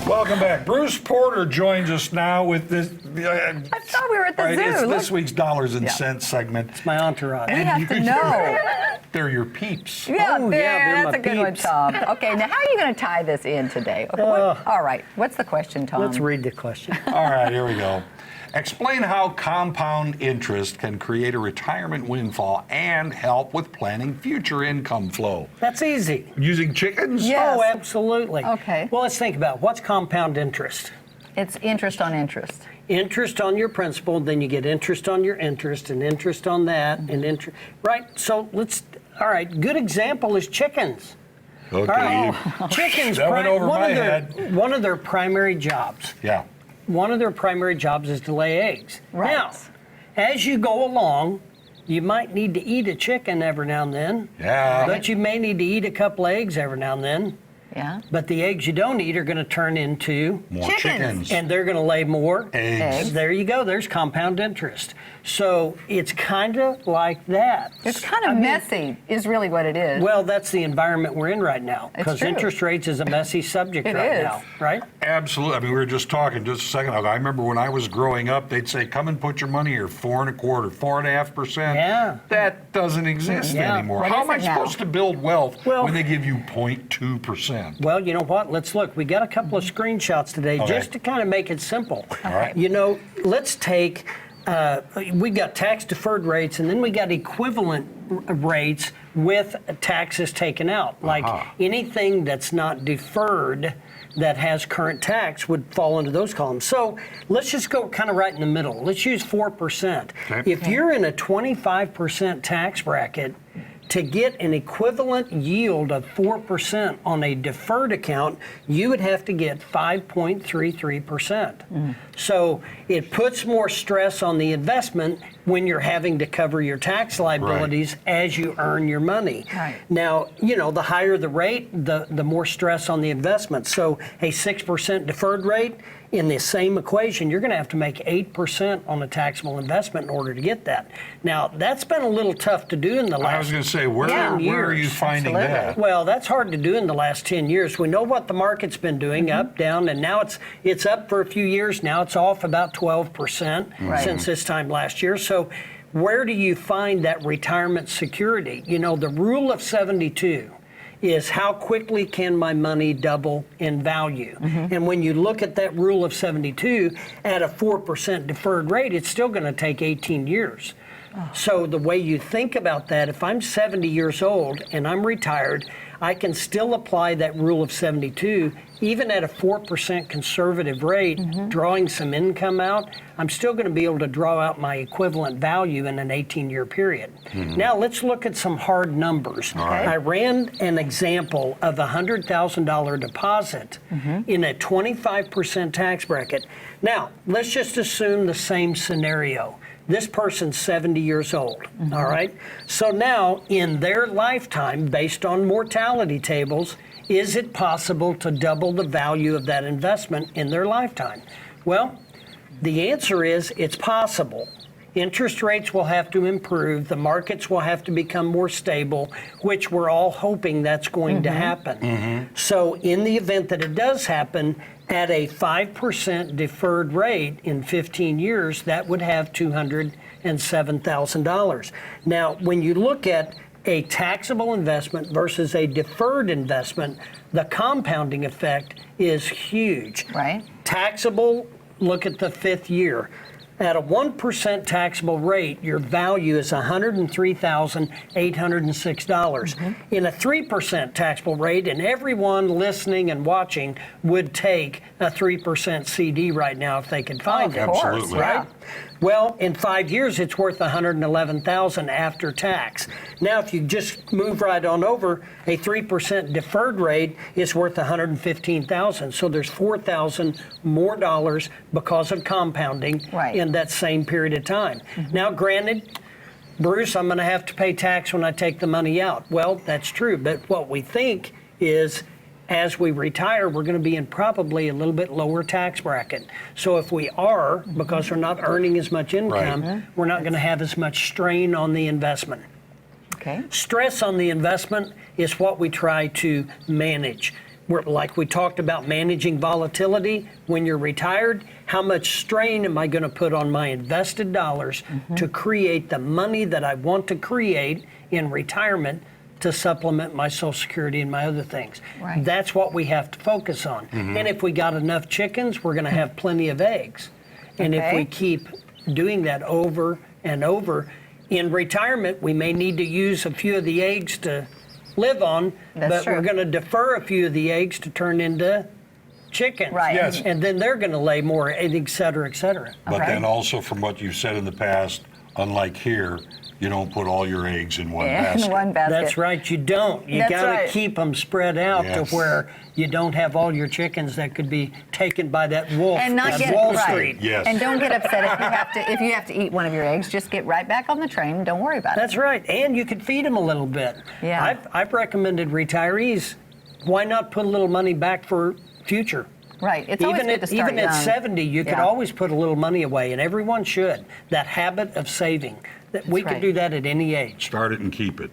Welcome back. Bruce Porter joins us now with this. I thought we were at the zoo. It's Look. this week's Dollars and Cents segment. It's my entourage. We have to know. They're your peeps. Yeah, Oh, there, yeah, they're that's my a good one, peeps. Tom. Okay, now how are you going to tie this in today? Okay, all right, what's the question, Tom? Let's read the question. All right, here we go. Explain how compound interest can create a retirement windfall and help with planning future income flow. That's easy. Using chickens? Yeah. Yes. Oh, absolutely. Okay. Well, let's think about what's compound interest. It's interest on interest. Interest on your principal, then you get interest on your interest and interest on that and interest. Right. So all right. Good example is chickens. Okay. All right. Chickens. That went over my head. One of their primary jobs. Yeah. One of their primary jobs is to lay eggs. Right. Now, as you go along, you might need to eat a chicken every now and then. Yeah. But you may need to eat a couple eggs every now and then. Yeah. But the eggs you don't eat are going to turn into More Chickens. chickens. and they're going to lay more Eggs. There you go. There's compound interest. So it's kind of like that. It's kind of messy, is really what it is. Well, that's the environment we're in right now It's because true. interest rates is a messy subject It right is. now, right? Absolutely. I mean, we were just talking just a second ago. I remember when I was growing up, they'd say, come and put your money here, 4.25%, 4.5%. Yeah. That doesn't exist Yeah. anymore. What How is am I it now? supposed to build wealth Well- when they give you 0.2%? Well, you know what? Let's look. We got a couple of screenshots today Okay. just to kind of make it simple. All right. You know, let's take, we got tax deferred rates and then we got equivalent rates with taxes taken out. Like anything that's not deferred that has current tax would fall into those columns. So let's just go kind of right in the middle. Let's use 4%. Okay. If you're in a 25% tax bracket, to get an equivalent yield of 4% on a deferred account, you would have to get 5.33%. So it puts more stress on the investment when you're having to cover your tax liabilities as you earn your money. Right. Now, you know, the higher the rate, the more stress on the investment. So a 6% deferred rate, in the same equation, you're going to have to make 8% on a taxable investment in order to get that. Now, that's been a little tough to do in the last I was going to say, where Yeah. are you finding Absolutely. that? well, that's hard to do in the last 10 years. We know what the market's been doing, up, down, and now it's up for a few years. Now it's off about 12% since this time last year. So where do you find that retirement security? You know, the rule of 72 is how quickly can my money double in value? And when you look at that rule of 72 at a 4% deferred rate, it's still going to take 18 years. So the way you think about that, if I'm 70 years old and I'm retired, I can still apply that rule of 72, even at a 4% conservative rate, drawing some income out, I'm still going to be able to draw out my equivalent value in an 18-year period. Now let's look at some hard numbers. I ran an example of a $100,000 deposit in a 25% tax bracket. Now, let's just assume the same scenario. This person's 70 years old, all right? So now, in their lifetime, based on mortality tables, is it possible to double the value of that investment in their lifetime? Well, the answer is it's possible. Interest rates will have to improve, the markets will have to become more stable, which we're all hoping that's going to happen. So in the event that it does happen, at a 5% deferred rate in 15 years, that would have $207,000. Now, when you look at a taxable investment versus a deferred investment, the compounding effect is huge. Right. Taxable, look at the fifth year. At a 1% taxable rate, your value is $103,806. In a 3% taxable rate, and everyone listening and watching would take a 3% CD right now if they could find it. Of course, Absolutely. Right? Well, in 5 years, it's worth $111,000 after tax. Now, if you just move right on over, a 3% deferred rate is worth $115,000. So there's $4,000 more dollars because of compounding in that same period of time. Now, granted, Bruce, I'm going to have to pay tax when I take the money out. Well, that's true. But what we think is, as we retire, we're going to be in probably a little bit lower tax bracket. So if we are, because we're not earning as much income, we're not going to have as much strain on the investment. Okay. Stress on the investment is what we try to manage. like we talked about managing volatility when you're retired, how much strain am I going to put on my invested dollars to create the money that I want to create in retirement to supplement my Social Security and my other things. Right. That's what we have to focus on. And if we got enough chickens, we're going to have plenty of eggs. And if Okay. we keep doing that over and over, in retirement, we may need to use a few of the eggs to live on, That's but true. we're going to defer a few of the eggs to turn into chickens. Right. Yes. And then they're going to lay more, and et cetera, et cetera. But Okay. then also from what you said in the past, unlike here, you don't put all your eggs in one In basket. one basket. That's right, you don't. You That's got to right. keep them spread out Yes. to where you don't have all your chickens that could be taken by that wolf And not at get Wall right. Street. Yes. And don't get upset if you have to eat one of your eggs. Just get right back on the train. Don't worry about it. That's right, and you could feed them a little bit. Yeah. I've recommended retirees, why not put a little money back for future? Right. It's always good to start even at young. 70, you could Yeah. always put a little money away, and everyone should. That habit of saving, that we right. could do that at any age. Start it and keep it.